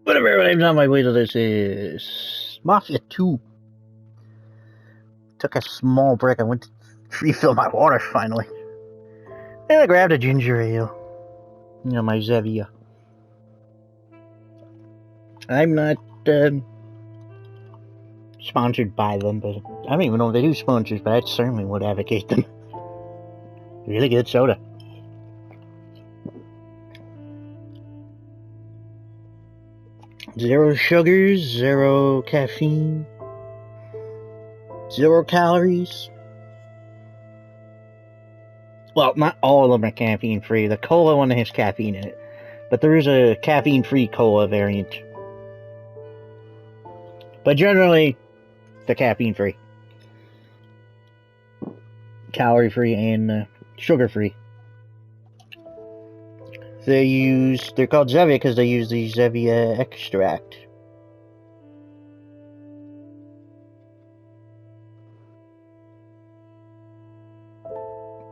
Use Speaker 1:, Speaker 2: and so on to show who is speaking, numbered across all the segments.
Speaker 1: Whatever, I'm on my way to this is Mafia 2. Took a small break. I went to refill my water finally. And I grabbed a ginger ale. You know, my Zevia. I'm not sponsored by them, but I don't even know if they do sponsors, but I certainly would advocate them. Really good soda. Zero sugars, zero caffeine, 0 calories. Well, not all of them are caffeine free. The cola one has caffeine in it, but there is a caffeine free cola variant. But generally, they're caffeine free, calorie free, and sugar free. They're called Zevia because they use the Zevia extract.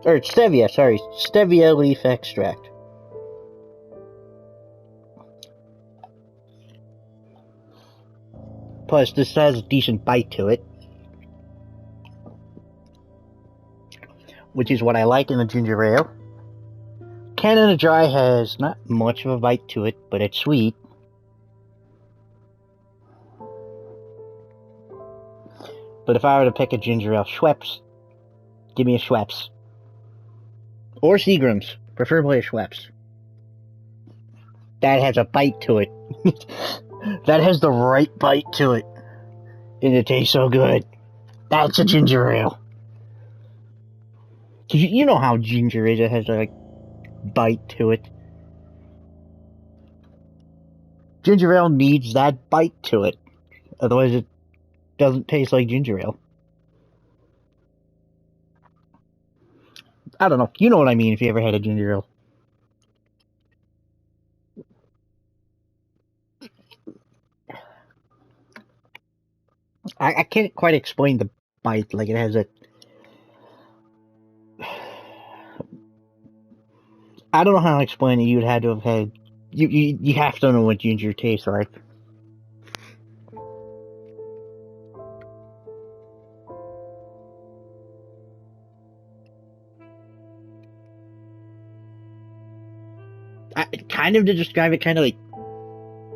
Speaker 1: Or stevia, sorry, stevia leaf extract. Plus, this has a decent bite to it, which is what I like in a ginger ale. Canada Dry has not much of a bite to it, but it's sweet. But if I were to pick a ginger ale, Schweppes. Give me a Schweppes. Or Seagram's, preferably a Schweppes. That has a bite to it. That has the right bite to it. And it tastes so good. That's a ginger ale. Cause you know how ginger is, it has a bite to it. Ginger ale needs that bite to it. Otherwise it doesn't taste like ginger ale. I don't know. You know what I mean if you ever had a ginger ale. I can't quite explain the bite. Like, it has a... I don't know how to explain it. You'd had to have had... You have to know what ginger tastes like. Kind of to describe it, kind of like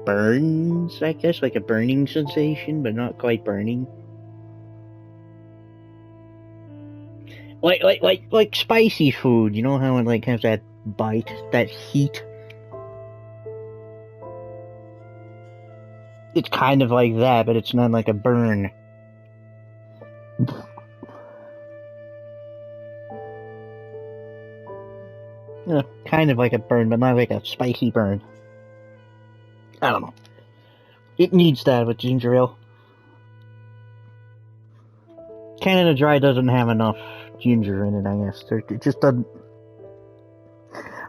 Speaker 1: burns, I guess, like a burning sensation, but not quite burning. Like spicy food, you know how it like has that bite, that heat? It's kind of like that, but it's not like a burn. Yeah, kind of like a burn, but not like a spicy burn. I don't know. It needs that with ginger ale. Canada Dry doesn't have enough ginger in it, I guess. It just doesn't...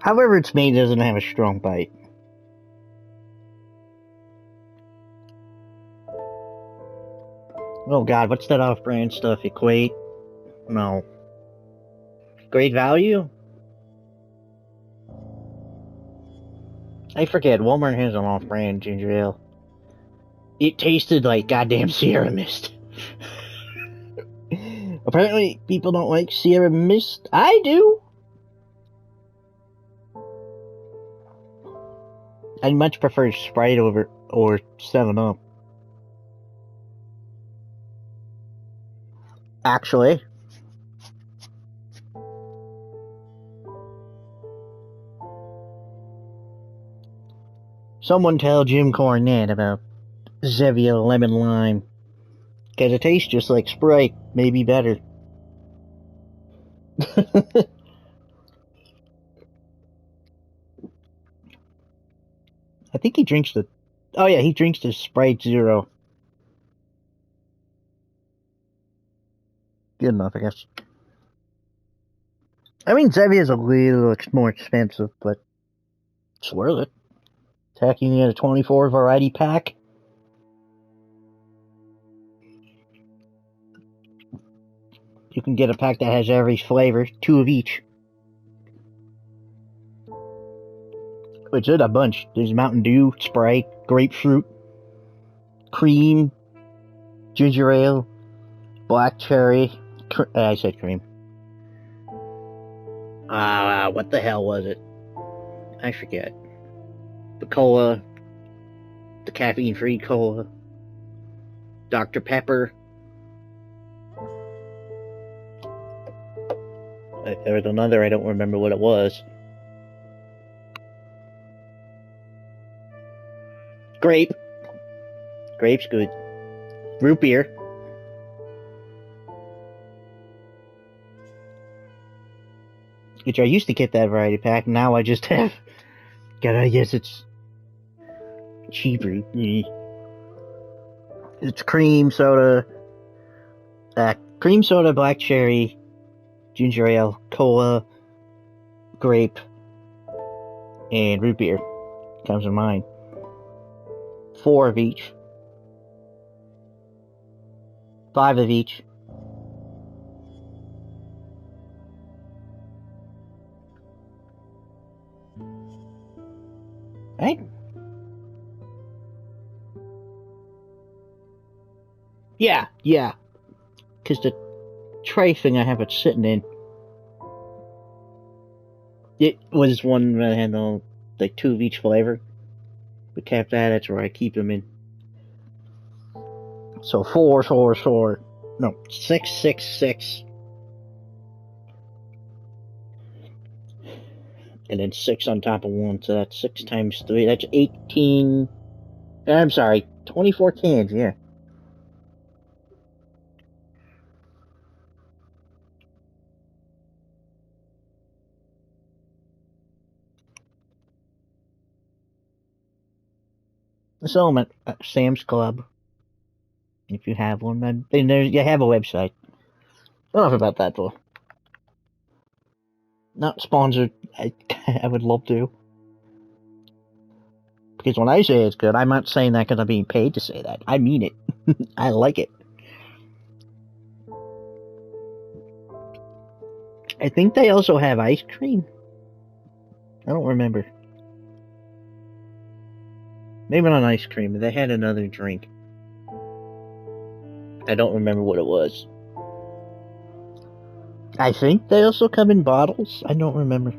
Speaker 1: However it's made, it doesn't have a strong bite. Oh god, what's that off-brand stuff? Equate? No. Great Value? I forget, Walmart has an off-brand ginger ale. It tasted like goddamn Sierra Mist. Apparently, people don't like Sierra Mist. I do! I'd much prefer Sprite or 7-Up. Actually. Someone tell Jim Cornette about Zevia Lemon Lime. Cause it tastes just like Sprite, maybe better. I think he drinks the... Oh yeah, he drinks the Sprite Zero. Good enough, I guess. I mean, Zevia is a little more expensive, but it's worth it. Tacking in a 24 variety pack. You can get a pack that has every flavor, 2 of each. It's in a bunch. There's Mountain Dew, Sprite, grapefruit, cream, ginger ale, black cherry. I said cream. What the hell was it? I forget. The cola, the caffeine-free cola, Dr. Pepper. There was another, I don't remember what it was. Grape. Grape's good. Root beer. Which I used to get that variety pack, now I just have... I guess it's... cheaper. It's cream soda, black cherry, ginger ale, cola, grape, and root beer. Comes in mine. 4 of each. 5 of each. Right? Yeah. Because the tray thing I have it sitting in, it was one that had like 2 of each flavor. We kept that, that's where I keep them in. So 4. No, 6. And then 6 on top of 1, so that's 6 times 3. That's 18. I'm sorry, 24 cans, yeah. I sell them at Sam's Club. If you have one, then you have a website. Enough about that, though. Not sponsored. I would love to. Because when I say it's good, I'm not saying that because I'm being paid to say that. I mean it. I like it. I think they also have ice cream. I don't remember. Maybe not ice cream, but they had another drink. I don't remember what it was. I think they also come in bottles. I don't remember.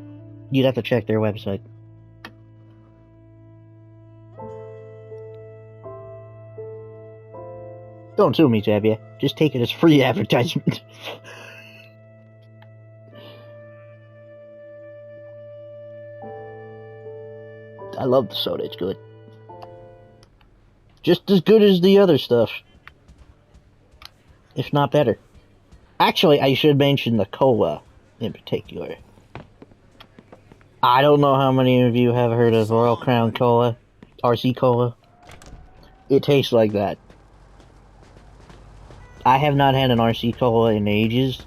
Speaker 1: You'd have to check their website. Don't sue me, Xavier. Just take it as free advertisement. I love the soda, it's good. Just as good as the other stuff. If not better. Actually, I should mention the cola in particular. I don't know how many of you have heard of Royal Crown Cola, RC Cola. It tastes like that. I have not had an RC Cola in ages.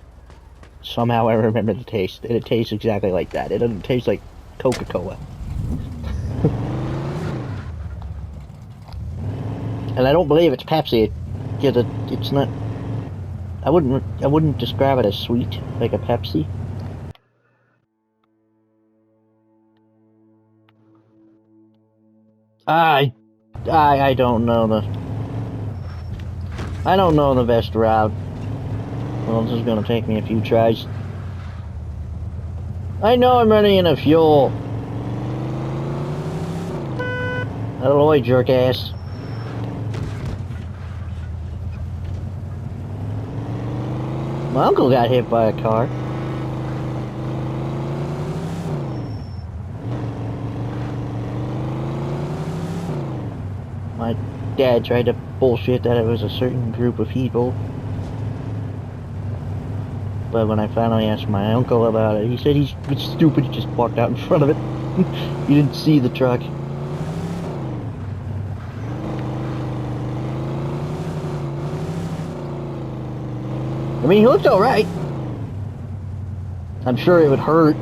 Speaker 1: Somehow I remember the taste, and it tastes exactly like that. It doesn't taste like Coca-Cola. And I don't believe it's Pepsi, because it's not... I wouldn't describe it as sweet, like a Pepsi. I don't know the best route. Well, this is gonna take me a few tries. I know I'm running out of fuel. Alloy jerk ass. My uncle got hit by a car. My dad tried to bullshit that it was a certain group of people. But when I finally asked my uncle about it, he said he's stupid, he just walked out in front of it. He didn't see the truck. I mean, he looked alright. I'm sure it would hurt.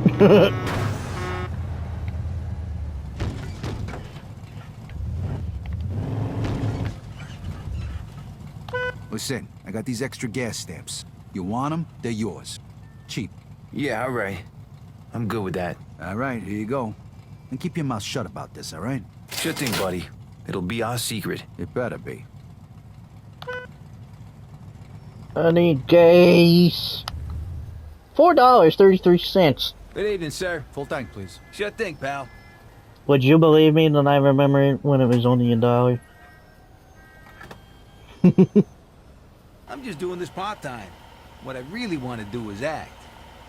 Speaker 2: Listen, I got these extra gas stamps. You want them? They're yours. Cheap.
Speaker 3: Yeah, alright. I'm good with that.
Speaker 2: Alright, here you go. And keep your mouth shut about this, all right?
Speaker 3: Sure thing, buddy. It'll be our secret.
Speaker 2: It better be.
Speaker 1: I need gas. $4.33.
Speaker 3: Good evening, sir.
Speaker 2: Full tank, please.
Speaker 3: Sure thing, pal.
Speaker 1: Would you believe me that I remember it when it was only $1?
Speaker 3: I'm just doing this part-time. What I really want to do is act.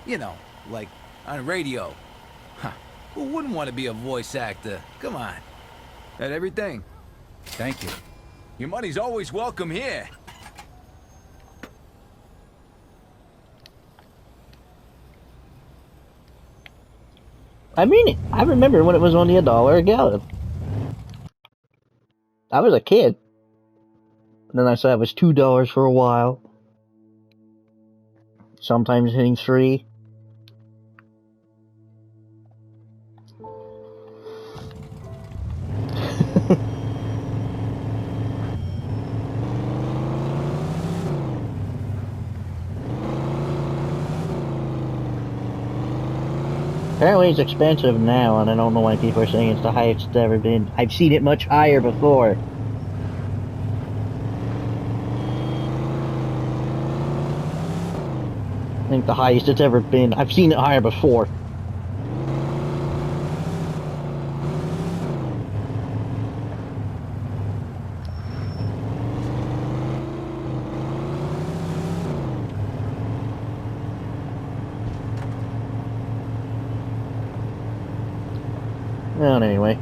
Speaker 3: You know, like on radio. Huh. Who wouldn't want to be a voice actor? Come on. That everything?
Speaker 2: Thank you.
Speaker 3: Your money's always welcome here.
Speaker 1: I mean, I remember when it was only $1 a gallon. I was a kid. And then I saw it was $2 for a while. Sometimes hitting 3. Apparently it's expensive now, and I don't know why people are saying it's the highest it's ever been. I've seen it much higher before. I think the highest it's ever been. I've seen it higher before. Well, anyway.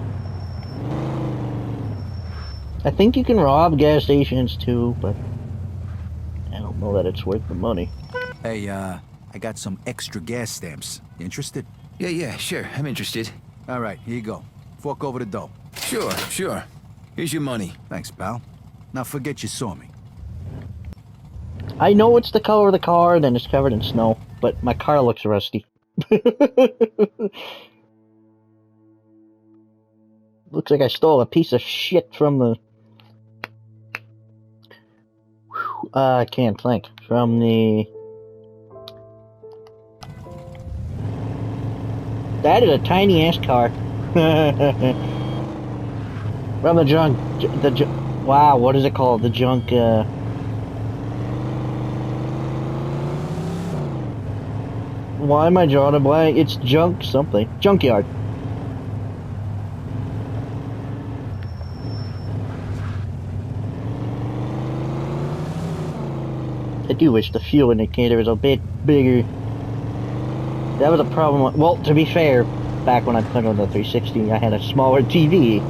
Speaker 1: I think you can rob gas stations too, but I don't know that it's worth the money.
Speaker 2: Hey, I got some extra gas stamps. You interested?
Speaker 3: Yeah, sure. I'm interested.
Speaker 2: All right, here you go. Fork over the dough.
Speaker 3: Sure. Here's your money.
Speaker 2: Thanks, pal. Now forget you saw me.
Speaker 1: I know it's the color of the car, and it's covered in snow, but my car looks rusty. Looks like I stole a piece of shit from the... I can't think. From the... That is a tiny-ass car. From the junk... Wow, what is it called? The junk, Why am I drawing a blank? It's junk something. Junkyard. I do wish the fuel indicator was a bit bigger. That was a problem. Well, to be fair, back when I put on the 360, I had a smaller TV.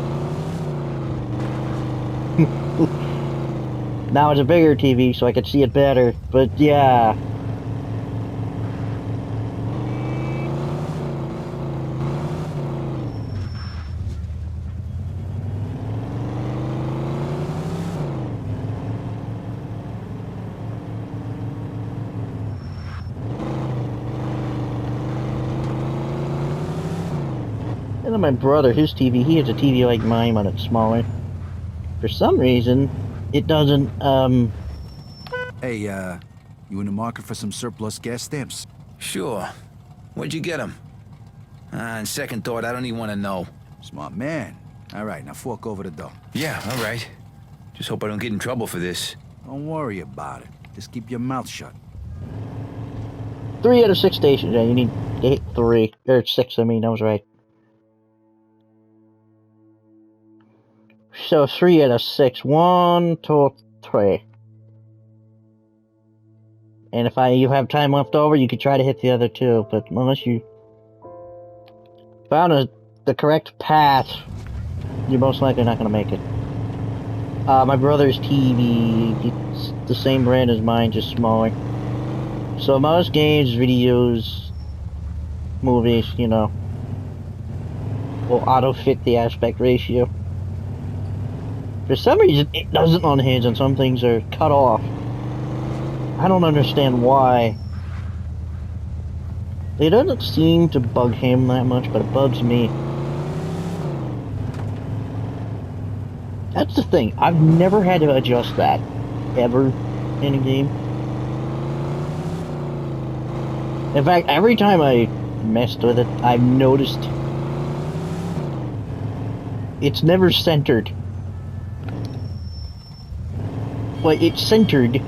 Speaker 1: Now it's a bigger TV, so I could see it better. But yeah. And then my brother, his TV, he has a TV like mine, but it's smaller. For some reason, it doesn't,
Speaker 2: Hey, you in the market for some surplus gas stamps?
Speaker 3: Sure. Where'd you get them? On second thought, I don't even want to know.
Speaker 2: Smart man. All right, now fork over the dough.
Speaker 3: Yeah, all right. Just hope I don't get in trouble for this.
Speaker 2: Don't worry about it. Just keep your mouth shut.
Speaker 1: 3 out of 6 stations. Yeah, you need to hit 3. Or 6, I mean, I was right. So 3 out of 6. 1, 2, 3. And if you have time left over, you could try to hit the other 2, but unless you found the correct path, you're most likely not going to make it. My brother's TV, it's the same brand as mine, just smaller. So most games, videos, movies, you know, will auto-fit the aspect ratio. For some reason, it doesn't on his, and some things are cut off. I don't understand why. It doesn't seem to bug him that much, but it bugs me. That's the thing. I've never had to adjust that, ever, in a game. In fact, every time I messed with it, I've noticed it's never centered. Well, it's centered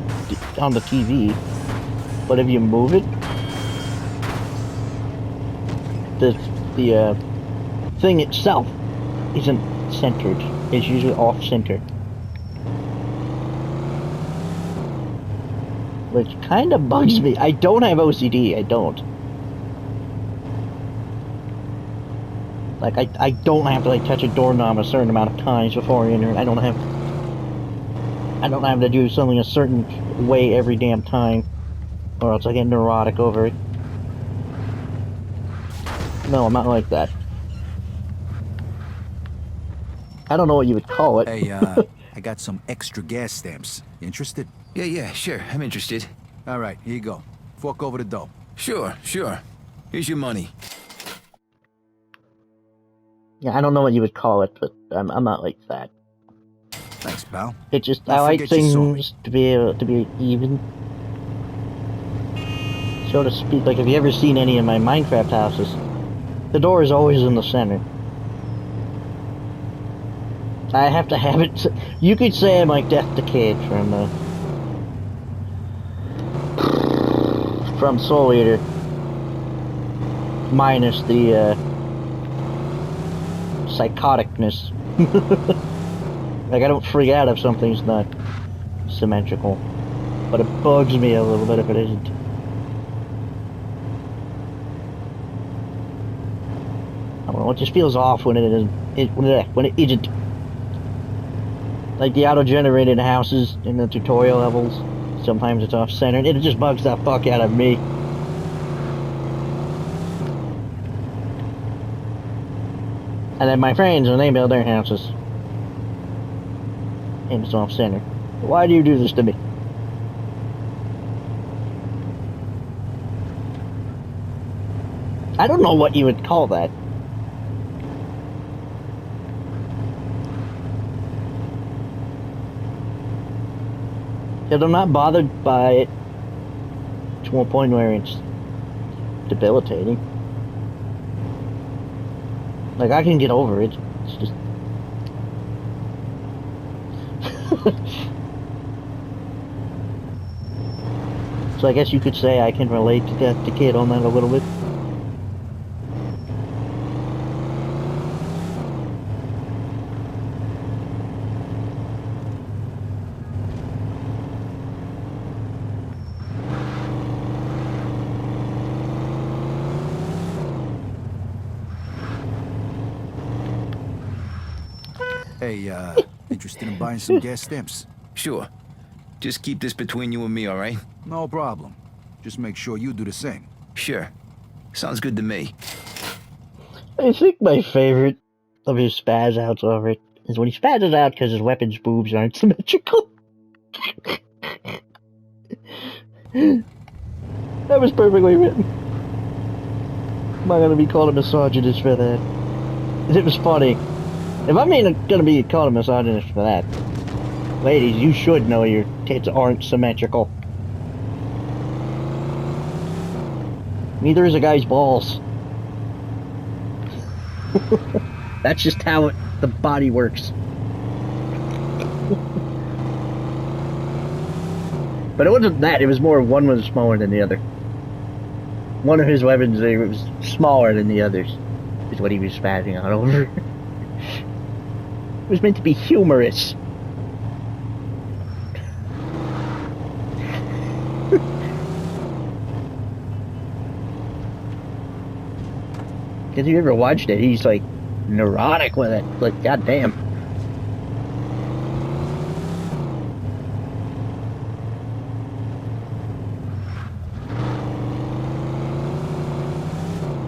Speaker 1: on the TV, but if you move it, the thing itself isn't centered. It's usually off-center. Which kind of bugs me. I don't have OCD, I don't. Like, I don't have to, like, touch a doorknob a certain amount of times before I enter it. I don't have to do something a certain way every damn time, or else I get neurotic over it. No, I'm not like that. I don't know what you would call it.
Speaker 2: Hey, I got some extra gas stamps. You interested?
Speaker 3: Yeah, sure. I'm interested.
Speaker 2: All right, here you go. Fork over the dough.
Speaker 3: Sure. Here's your money.
Speaker 1: Yeah, I don't know what you would call it, but I'm not like that.
Speaker 2: Thanks, pal.
Speaker 1: It just,
Speaker 2: Don't
Speaker 1: I like
Speaker 2: forget you saw me.
Speaker 1: things to be even. So to speak, like, have you ever seen any of my Minecraft houses? The door is always in the center. I have to have it. You could say I'm like Death Decayed from Soul Eater, minus the psychoticness. Like, I don't freak out if something's not symmetrical, but it bugs me a little bit if it isn't. I don't know. It just feels off when it isn't. When it isn't. Like the auto-generated houses in the tutorial levels, sometimes it's off-centered. It just bugs the fuck out of me. And then my friends, when they build their houses, and it's off-centered. Why do you do this to me? I don't know what you would call that. Because I'm not bothered by it to a point where it's debilitating. Like, I can get over it. It's just... So I guess you could say I can relate to Death Decayed on that a little bit.
Speaker 2: Hey, interested in buying some gas stamps?
Speaker 3: Sure. Just keep this between you and me, all right?
Speaker 2: No problem. Just make sure you do the same.
Speaker 3: Sure. Sounds good to me.
Speaker 1: I think my favorite of his spaz outs over it is when he spazzes out because his weapon's boobs aren't symmetrical. That was perfectly written. I'm not gonna be called a misogynist for that. It was funny. If I'm gonna be called a misogynist for that, ladies, you should know your tits aren't symmetrical. Neither is a guy's balls. That's just how the body works. But it wasn't that, it was more one was smaller than the other. One of his weapons was smaller than the others, is what he was spazzing out over. It was meant to be humorous. If you ever watched it, he's like neurotic with it. Like, goddamn.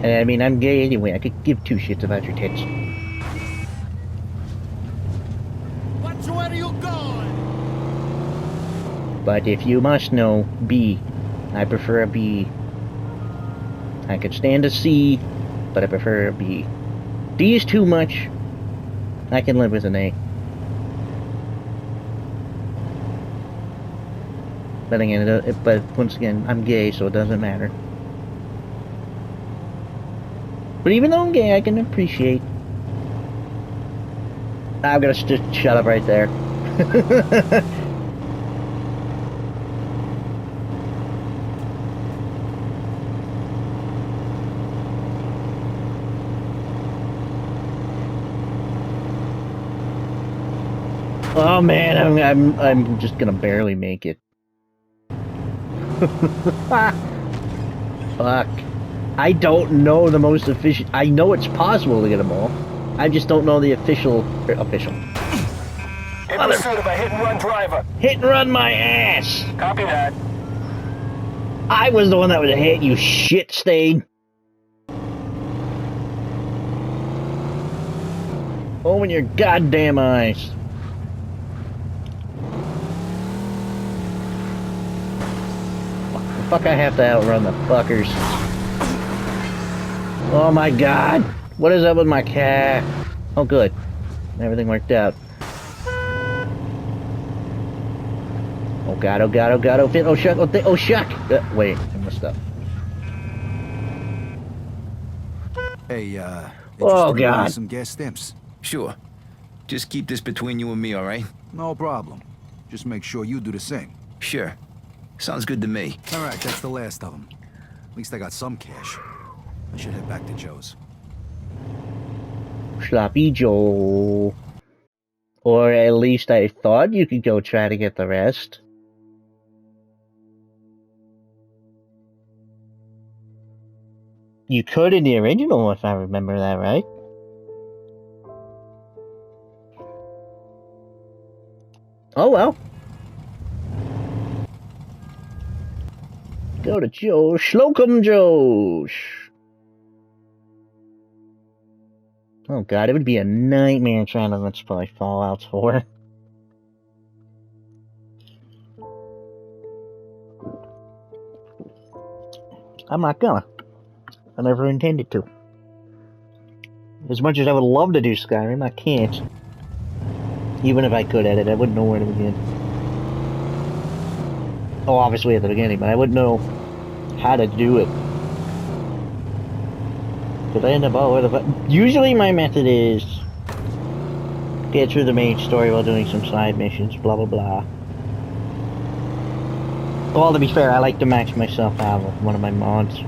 Speaker 1: And I mean, I'm gay anyway. I could give two shits about your tits.
Speaker 4: Where are you going?
Speaker 1: But if you must know, B. I prefer a B. I could stand a C, but I prefer a B. D is too much. I can live with an A. But again, but once again, I'm gay, so it doesn't matter. But even though I'm gay, I can appreciate I'm gonna just shut up right there. Oh man, I'm just gonna barely make it. Fuck. I don't know the most efficient. I know it's possible to get them all. I just don't know the official.
Speaker 5: In pursuit of a hit-and-run driver.
Speaker 1: Hit and run my ass!
Speaker 5: Copy that.
Speaker 1: I was the one that was hit, you shit stain. Open your goddamn eyes. Fuck, I have to outrun the fuckers. Oh my god. What is up with my cat? Oh good. Everything worked out. Oh god, oh god, oh god, oh fit, oh shuck, oh shuck! Wait, I messed up.
Speaker 2: Hey,
Speaker 1: Oh,
Speaker 2: interested in buying
Speaker 1: God.
Speaker 2: some gas stamps?
Speaker 3: Sure. Just keep this between you and me, all right?
Speaker 2: No problem. Just make sure you do the same.
Speaker 3: Sure. Sounds good to me.
Speaker 2: All right, that's the last of them. At least I got some cash. I should head back to Joe's.
Speaker 1: Sloppy Joe. Or at least I thought you could go try to get the rest. You could in the original, if I remember that right. Oh well. Go to Joe Slocum Joe's. Oh god, it would be a nightmare trying to let's play Fallout 4. I'm not gonna. I never intended to. As much as I would love to do Skyrim, I can't. Even if I could edit, I wouldn't know where to begin. Oh, obviously at the beginning, but I wouldn't know how to do it. Because I end up all over the... Usually my method is get through the main story while doing some side missions, blah blah blah. Well, to be fair, I like to max myself out with one of my mods.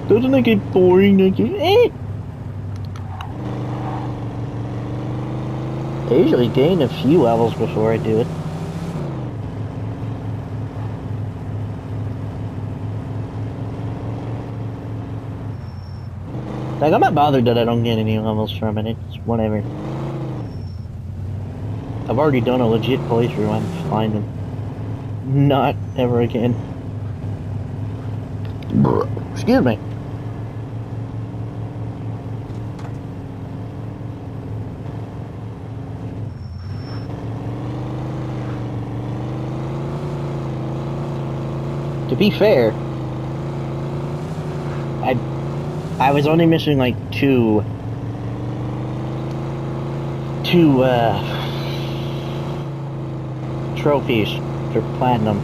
Speaker 1: Doesn't it get boring? I usually gain a few levels before I do it. Like, I'm not bothered that I don't get any levels from it. It's whatever. I've already done a legit playthrough. I'm fine then. Not ever again. Excuse me. To be fair, I was only missing like two trophies for platinum.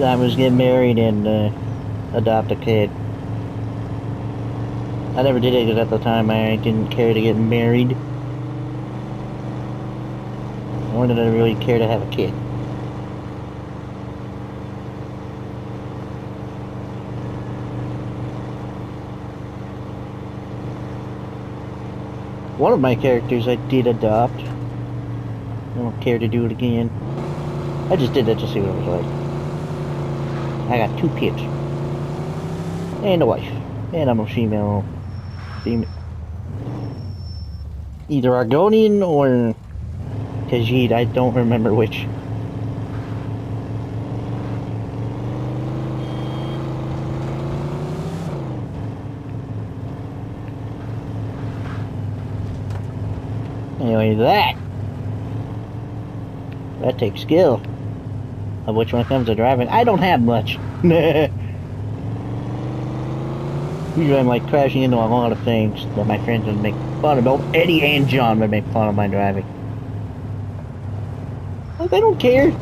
Speaker 1: I was get married and adopt a kid. I never did it because at the time I didn't care to get married. Nor did I really care to have a kid. One of my characters I did adopt. I don't care to do it again. I just did that to see what it was like. I got 2 kids. And a wife. And I'm a female. Either Argonian or Khajiit, I don't remember which. Anyway, that takes skill. Of which when it comes to driving, I don't have much. Usually I'm like crashing into a lot of things that my friends would make fun of. Both Eddie and John would make fun of my driving. Like, I don't care.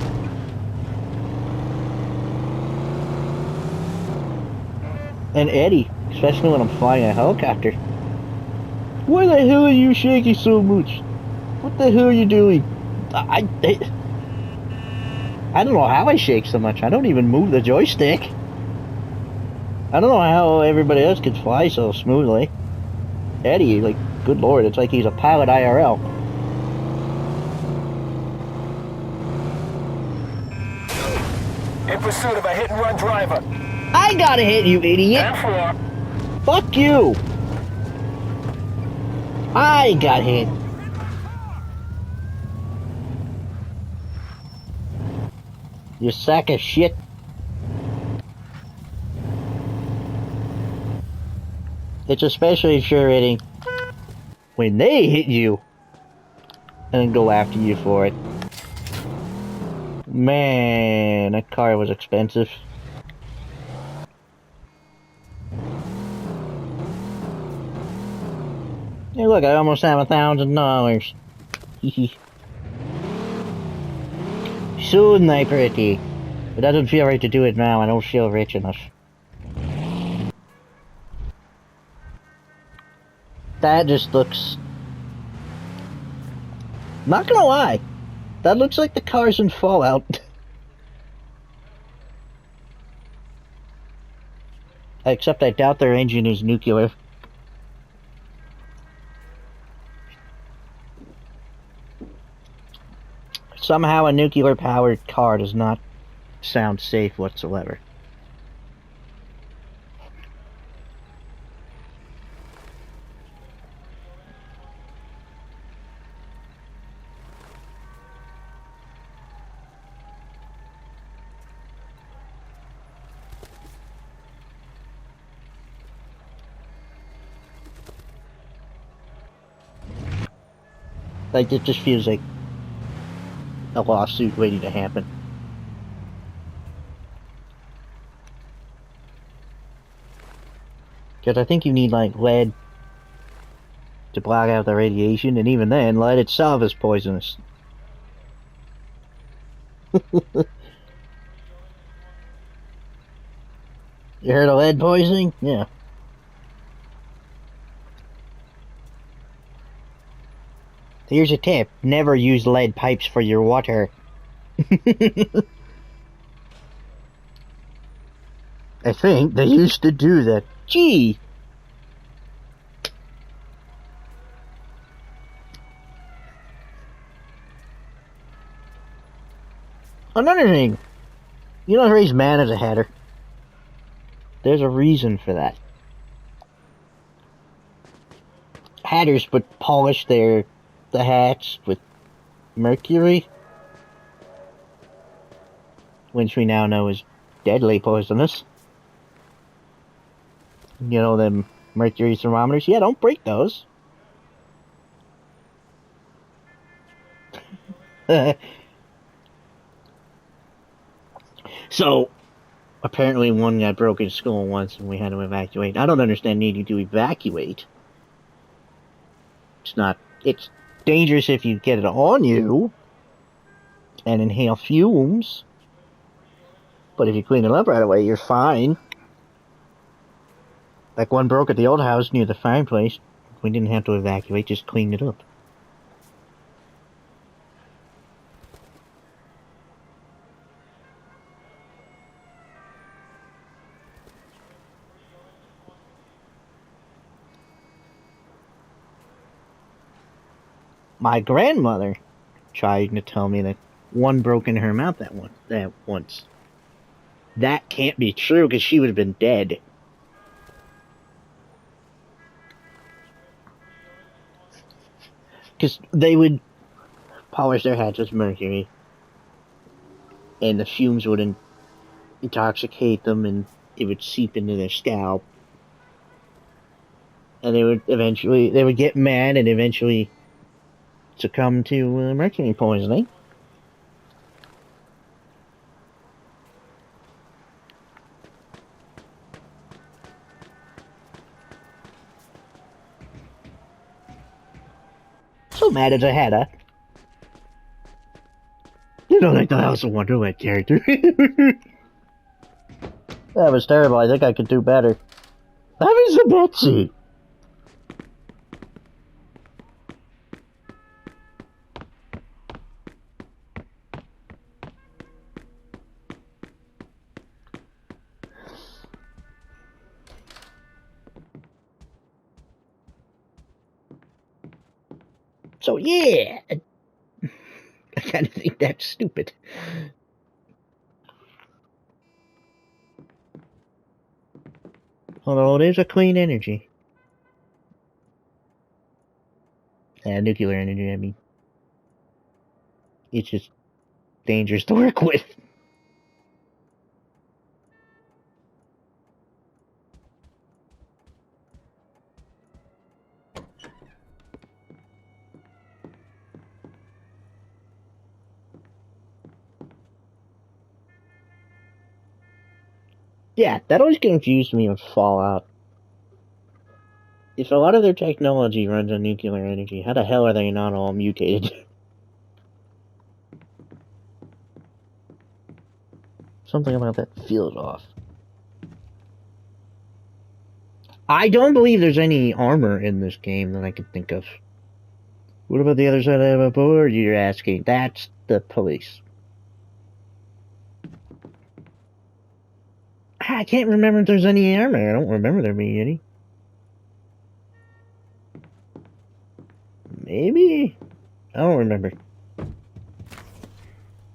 Speaker 1: And Eddie, especially when I'm flying a helicopter. Why the hell are you shaking so much? What the hell are you doing? I don't know how I shake so much. I don't even move the joystick. I don't know how everybody else could fly so smoothly. Eddie, like, good lord, it's like he's a pilot IRL.
Speaker 5: In pursuit of a hit-and-run driver.
Speaker 1: I gotta hit you, idiot!
Speaker 5: 10-4.
Speaker 1: Fuck you! I got hit. You sack of shit. It's especially infuriating when they hit you and go after you for it. Man, that car was expensive. Hey, look, I almost have $1,000. Hehe. Soon, my pretty. It doesn't feel right to do it now. I don't feel rich enough. That just looks... Not gonna lie. That looks like the cars in Fallout. Except I doubt their engine is nuclear. Somehow a nuclear-powered car does not sound safe whatsoever. Like, it just feels like a lawsuit waiting to happen. Because I think you need, like, lead to block out the radiation, and even then, lead itself is poisonous. You heard of lead poisoning? Yeah. Here's a tip. Never use lead pipes for your water. I think they used to do that. Gee! Another thing. You don't raise man as a hatter. There's a reason for that. Hatters would polish the hats with mercury, which we now know is deadly poisonous. You know them mercury thermometers? Yeah, don't break those. So, apparently one guy broke his skull once and we had to evacuate. I don't understand needing to evacuate. It's dangerous if you get it on you and inhale fumes. But if you clean it up right away, you're fine. Like one broke at the old house near the fireplace. We didn't have to evacuate, just cleaned it up. My grandmother tried to tell me that one broke in her mouth that once. That can't be true because she would have been dead. Because they would polish their hats with mercury, and the fumes would intoxicate them, and it would seep into their scalp. And they would get mad and eventually succumb to mercury poisoning. So mad as a hatter. You don't like the House of Wonderland character. That was terrible. I think I could do better. That was a Betsy. So yeah, I kind of think that's stupid. Although it is a clean energy. Yeah, nuclear energy, I mean. It's just dangerous to work with. Yeah, that always confused me with Fallout. If a lot of their technology runs on nuclear energy, how the hell are they not all mutated? Something about that feels off. I don't believe there's any armor in this game that I can think of. What about the other side of the board, you're asking? That's the police. I can't remember if there's any armor. I don't remember there being any. Maybe? I don't remember.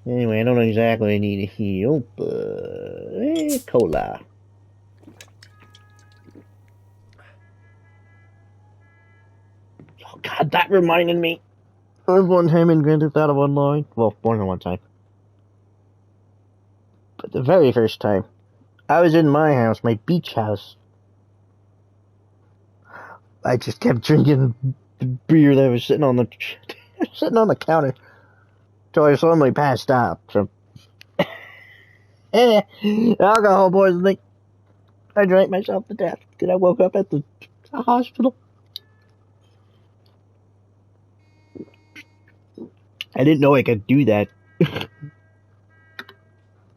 Speaker 1: Anyway, I don't know exactly what I need to heal, but... cola. Oh god, that reminded me of one time in Grand Theft Auto Online. Well, more than one time. But the very first time, I was in my house, my beach house. I just kept drinking beer that was sitting on the counter till I suddenly passed out from alcohol poisoning. I drank myself to death because I woke up at the hospital. I didn't know I could do that.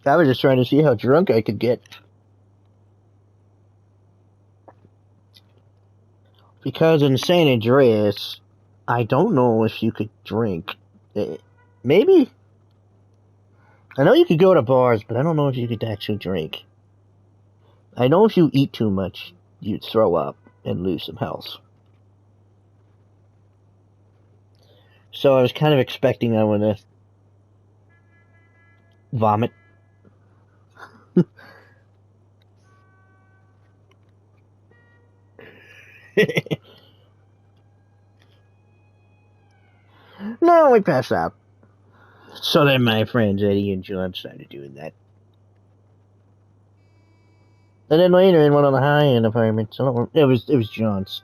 Speaker 1: I was just trying to see how drunk I could get. Because in San Andreas, I don't know if you could drink. Maybe? I know you could go to bars, but I don't know if you could actually drink. I know if you eat too much, you'd throw up and lose some health. So I was kind of expecting I would vomit. No, we passed out. So then my friends Eddie and John started doing that. And then later in one of the high-end apartments, it was John's.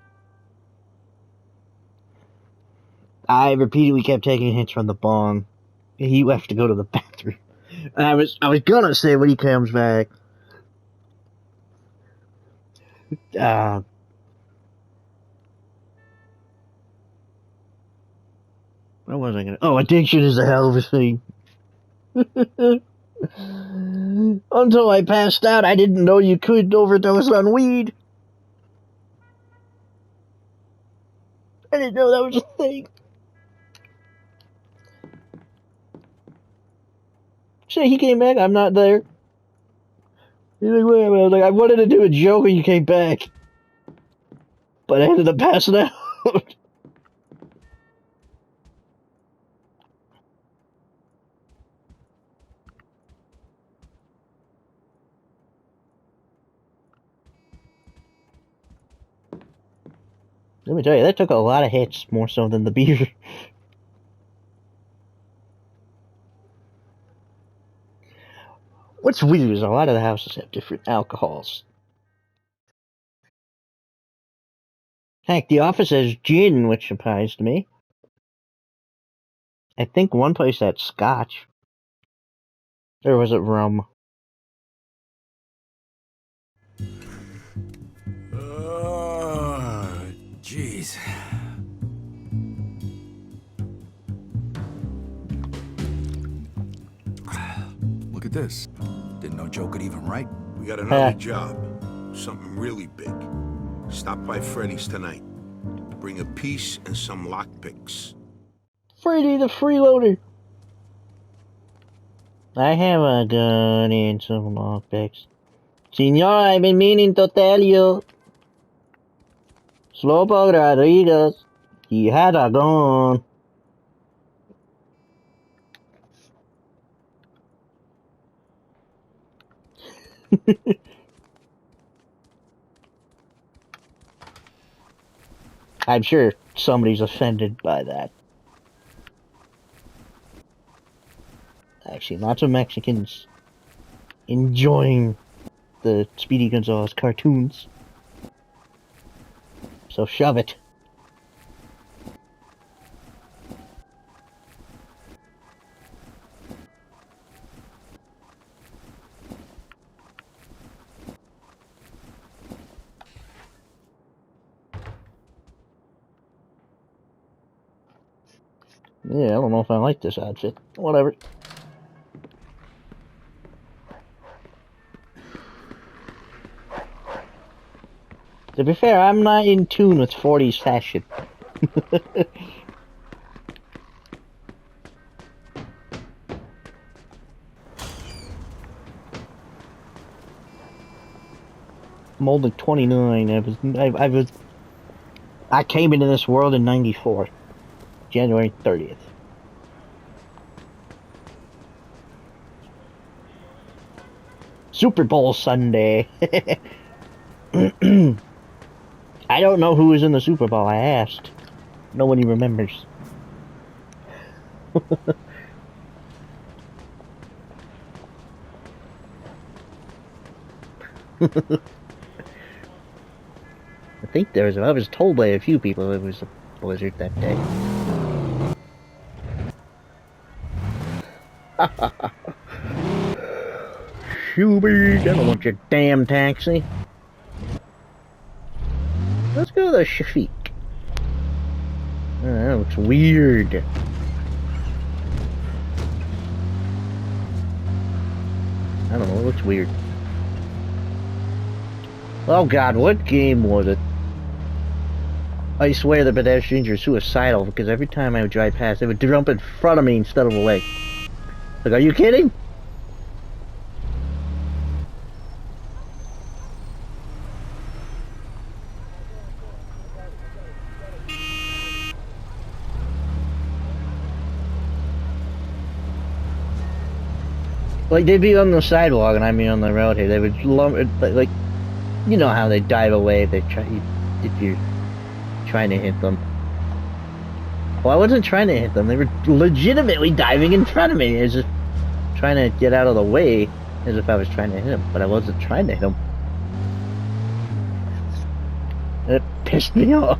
Speaker 1: I repeatedly kept taking hits from the bong. He left to go to the bathroom. And I was gonna say when he comes back. What was I gonna? Oh, addiction is a hell of a thing. Until I passed out, I didn't know you could overdose on weed. I didn't know that was a thing. So he came back, I'm not there. He's like, wait a minute. I was like, I wanted to do a joke when you came back. But I ended up passing out. Let me tell you, that took a lot of hits, more so than the beer. What's weird is a lot of the houses have different alcohols. Heck, the office has gin, which surprised me. I think one place had scotch. Or was it rum?
Speaker 2: Jeez. Look at this. Didn't know Joe could even write.
Speaker 6: We got another job. Something really big. Stop by Freddy's tonight. Bring a piece and some lockpicks.
Speaker 1: Freddy the freeloader. I have a gun and some lockpicks. Senor, I've been meaning to tell you. Slowpoke Rodriguez, he had a gun. I'm sure somebody's offended by that. Actually, lots of Mexicans enjoying the Speedy Gonzales cartoons. So shove it. Yeah, I don't know if I like this outfit. Whatever. To be fair, I'm not in tune with 40s fashion. I'm only 29. I came into this world in '94, January 30th. Super Bowl Sunday. I don't know who was in the Super Bowl. I asked. Nobody remembers. I think I was told by a few people it was a blizzard that day. Shooby, I don't want your damn taxi. Let's go to the Shafiq. Oh, that looks weird. I don't know, it looks weird. Oh god, what game was it? I swear the pedestrians are suicidal because every time I would drive past, they would jump in front of me instead of away. Like, are you kidding? Like, they'd be on the sidewalk and I'd be on the road here. They would like, you know how they dive away if you're trying to hit them. Well, I wasn't trying to hit them. They were legitimately diving in front of me, as if trying to get out of the way, as if I was trying to hit them. But I wasn't trying to hit them. It pissed me off.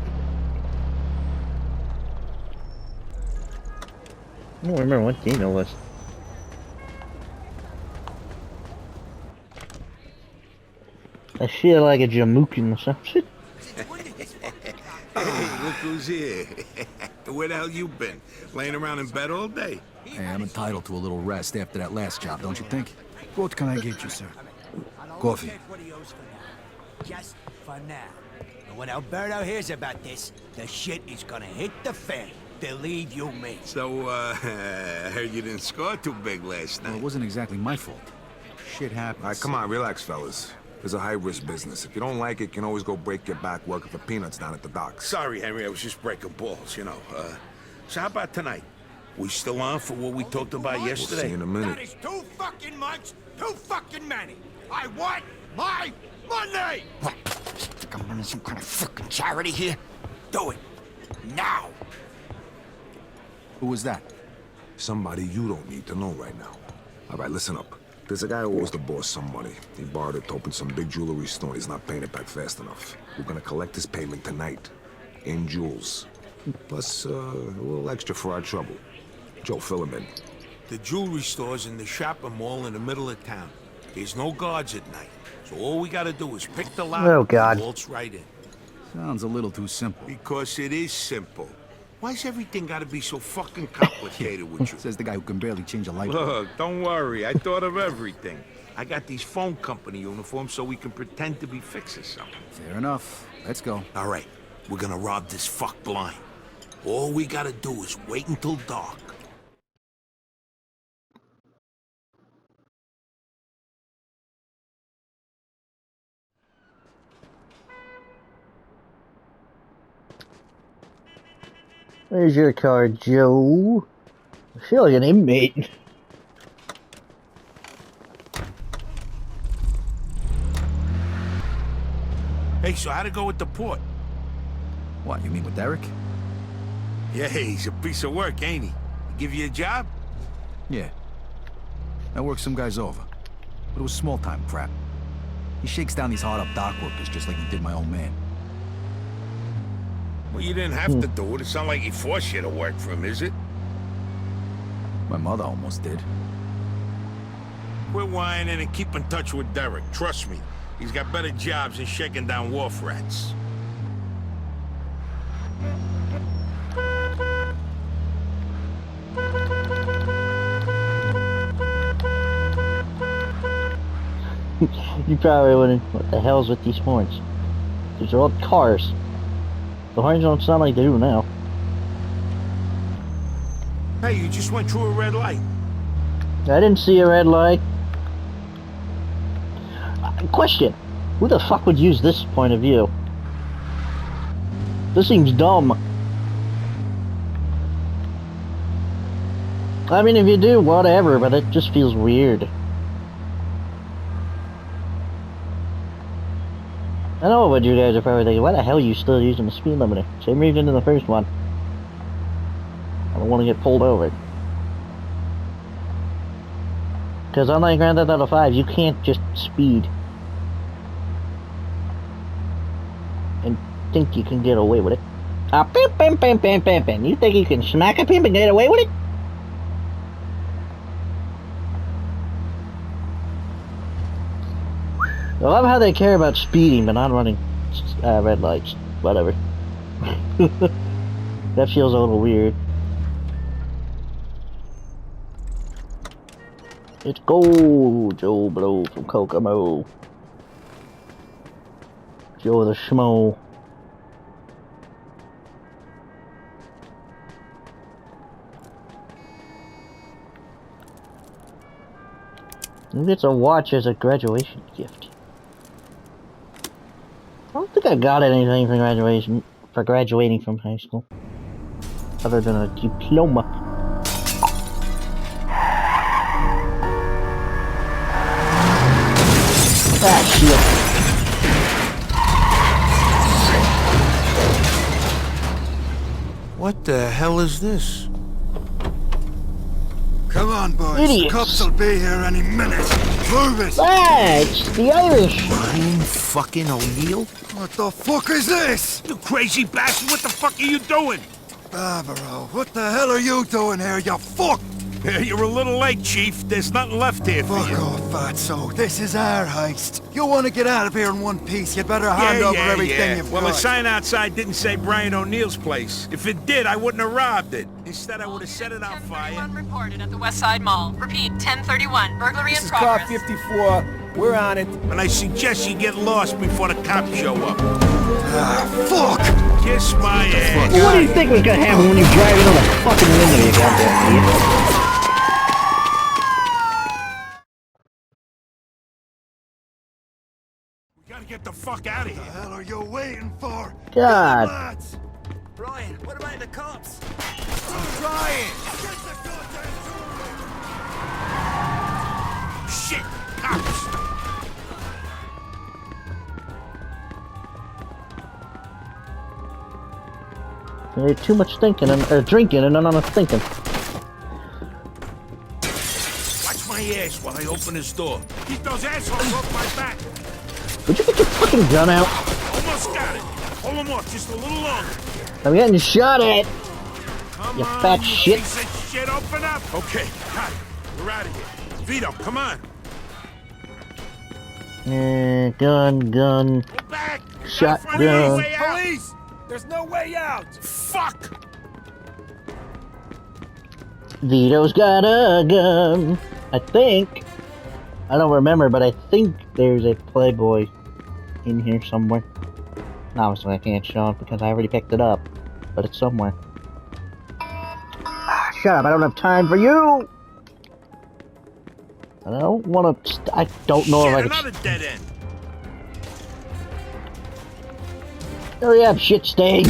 Speaker 1: I don't remember what game it was. I feel like a Jamaican or something.
Speaker 6: Hey, look who's here. Where the hell you been? Laying around in bed all day?
Speaker 2: Hey, I'm entitled to a little rest after that last job, don't you think?
Speaker 7: What can I get you, sir?
Speaker 2: Coffee.
Speaker 4: Just for now. And when Alberto hears about this, the shit is gonna hit the fan. Believe you me.
Speaker 6: So, I heard you didn't score too big last
Speaker 2: Well,
Speaker 6: night.
Speaker 2: it wasn't exactly my fault. Shit happens.
Speaker 7: All right, come on, relax, fellas. It's a high-risk business. If you don't like it, you can always go break your back working for peanuts down at the docks.
Speaker 6: Sorry, Henry, I was just breaking balls, you know. So how about tonight? We still on for what we talked about
Speaker 7: We'll
Speaker 6: yesterday?
Speaker 7: see in a
Speaker 4: That
Speaker 7: minute.
Speaker 4: is too fucking much, too fucking many. I want my money!
Speaker 8: What? Think I'm running some kind of fucking charity here? Do it. Now!
Speaker 2: Who was that?
Speaker 7: Somebody you don't need to know right now. All right, listen up. There's a guy who owes the boss some money. He borrowed it to open some big jewelry store. He's not paying it back fast enough. We're gonna collect his payment tonight. In jewels. Plus, a little extra for our trouble. Joe, fill him in.
Speaker 6: The jewelry store's in the shopping mall in the middle of town. There's no guards at night. So all we gotta do is pick the lock
Speaker 1: Oh, God.
Speaker 6: and waltz right in.
Speaker 2: Sounds a little too simple.
Speaker 6: Because it is simple. Why's everything gotta be so fucking complicated with you?
Speaker 2: Says the guy who can barely change a light bulb.
Speaker 6: Look, don't worry. I thought of everything. I got these phone company uniforms so we can pretend to be fixing something.
Speaker 2: Fair enough. Let's go.
Speaker 6: All right, we're gonna rob this fuck blind. All we gotta do is wait until dark.
Speaker 1: There's your card, Joe. I feel like an inmate.
Speaker 6: Hey, so how'd it go with the port?
Speaker 2: What, you mean with Derek?
Speaker 6: Yeah, he's a piece of work, ain't he? He give you a job?
Speaker 2: Yeah. I worked some guys over. But it was small-time crap. He shakes down these hard-up dock workers just like he did my old man.
Speaker 6: Well, you didn't have to do it. It's not like he forced you to work for him, is it?
Speaker 2: My mother almost did.
Speaker 6: Quit whining and keep in touch with Derek. Trust me, he's got better jobs than shaking down wharf rats.
Speaker 1: You probably wouldn't. What the hell's with these horns? These are all cars. The horns don't sound like they do now.
Speaker 6: Hey, you just went through a red light.
Speaker 1: I didn't see a red light. Question. Who the fuck would use this point of view? This seems dumb. I mean, if you do, whatever, but it just feels weird. I know what you guys are probably thinking. Why the hell are you still using the speed limiter? Same reason in the first one. I don't want to get pulled over. Because unlike Grand Theft Auto 5, you can't just speed and think you can get away with it. Ah, pim, pim, pim, pim, pim, pim. You think you can smack a pimp and get away with it? I love how they care about speeding, but not running red lights. Whatever. That feels a little weird. Let's go, Joe Blow from Kokomo. Joe the Schmo. Who gets a watch as a graduation gift? I don't think I got anything for graduating from high school, other than a diploma. Ah, shit.
Speaker 6: What the hell is this?
Speaker 8: Come on, boys.
Speaker 1: Idiots.
Speaker 8: The cops will be here any minute. Move it!
Speaker 1: Ah, it's the Irish.
Speaker 6: Brian fucking O'Neill?
Speaker 8: What the fuck is this?
Speaker 6: You crazy bastard, what the fuck are you doing?
Speaker 8: Barbaro, what the hell are you doing here, you fuck?
Speaker 6: You're a little late, Chief. There's nothing left here for
Speaker 8: Fuck
Speaker 6: you.
Speaker 8: off, fatso. This is our heist. You want to get out of here in one piece, you'd better hand over everything you've
Speaker 6: Well,
Speaker 8: got.
Speaker 6: the sign outside didn't say Brian O'Neill's place. If it did, I wouldn't have robbed it. Instead, I would have set it on fire.
Speaker 9: 1031 reported at the West Side Mall. Repeat, 1031. Burglary in
Speaker 5: This is car
Speaker 9: progress.
Speaker 5: 54. We're on it.
Speaker 6: And I suggest you get lost before the cops show up.
Speaker 8: Ah, fuck!
Speaker 6: Kiss my ass.
Speaker 1: What do you think was gonna happen when you drive into the fucking window, you goddamn idiot?
Speaker 6: We gotta get the fuck out of
Speaker 8: What the
Speaker 6: here.
Speaker 8: hell are you waiting for?
Speaker 1: God.
Speaker 8: Lads!
Speaker 5: Brian, what about the cops?
Speaker 8: Trying! Get the goddamn
Speaker 6: Shit, cops.
Speaker 1: Too much thinking or drinking and not enough thinking.
Speaker 6: Watch my ass while I open this door. Keep those assholes off my back.
Speaker 1: Would you get your fucking gun out?
Speaker 6: Almost got it. Hold them off just a little longer.
Speaker 1: I'm getting shot at.
Speaker 6: Come
Speaker 1: You
Speaker 6: on,
Speaker 1: fat
Speaker 6: you
Speaker 1: shit.
Speaker 6: piece of shit, open up. Okay, got it. We're out of here. Vito, come on.
Speaker 1: Gun.
Speaker 6: Go back. We gotta find
Speaker 1: Shotgun.
Speaker 6: another way out.
Speaker 5: Police! There's no way out!
Speaker 6: Fuck.
Speaker 1: Vito's got a gun. I think. I don't remember, but I think there's a Playboy in here somewhere. Obviously, I can't show it because I already picked it up, but it's somewhere. Ah, shut up! I don't have time for you. I don't want to. I don't know if I can.
Speaker 6: Another dead end.
Speaker 1: Hurry up, shit stain!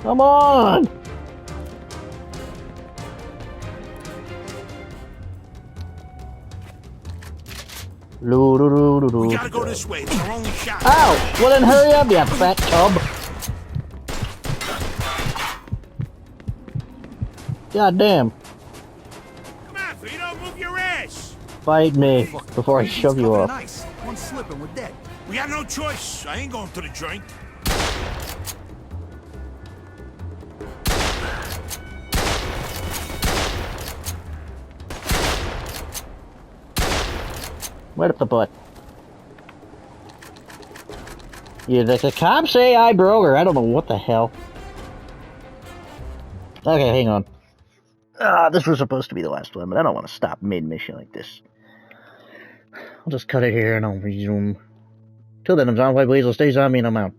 Speaker 1: Come on!
Speaker 6: We gotta go this way. It's our only shot.
Speaker 1: Ow! Well then hurry up, you fat tub! God damn!
Speaker 6: Come on, Vito, move your ass.
Speaker 1: Fight me before I shove you off.
Speaker 2: Nice. One slip and we're dead.
Speaker 6: We got no choice. I ain't going to the joint.
Speaker 1: Right up the butt. Yeah, the cops say I broke her. I don't know what the hell. Okay, hang on. This was supposed to be the last one, but I don't want to stop mid-mission like this. I'll just cut it here and I'll resume. Till then, I'm Zombie Weasel. Stay zombie and I'm out.